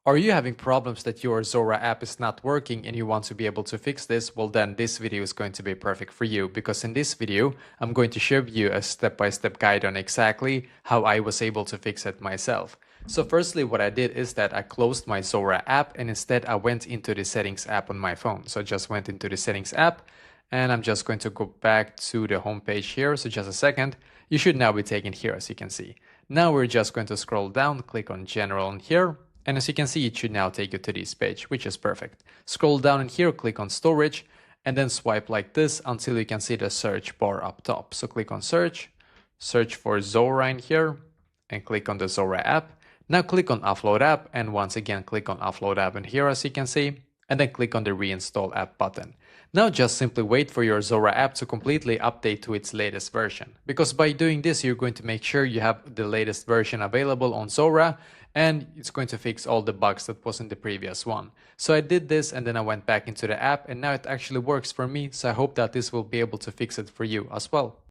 Are you having problems that your Zora app is not working and you want to be able to fix this? Well, then this video is going to be perfect for you, because in this video, I'm going to show you a step-by-step guide on exactly how I was able to fix it myself. So firstly, what I did is that I closed my Zora app and instead I went into the settings app on my phone. So I just went into the settings app and I'm just going to go back to the home page here. So just a second, you should now be taken here, as you can see. Now we're just going to scroll down, click on general in here. And as you can see, it should now take you to this page, which is perfect. Scroll down in here, click on storage, and then swipe like this until you can see the search bar up top. So click on search, search for Zora in here, and click on the Zora app. Now click on offload app, and once again click on offload app in here, as you can see, and then click on the reinstall app button. Now just simply wait for your Zora app to completely update to its latest version, because by doing this you're going to make sure you have the latest version available on Zora, and it's going to fix all the bugs that was in the previous one. So I did this and then I went back into the app and now it actually works for me, so I hope that this will be able to fix it for you as well.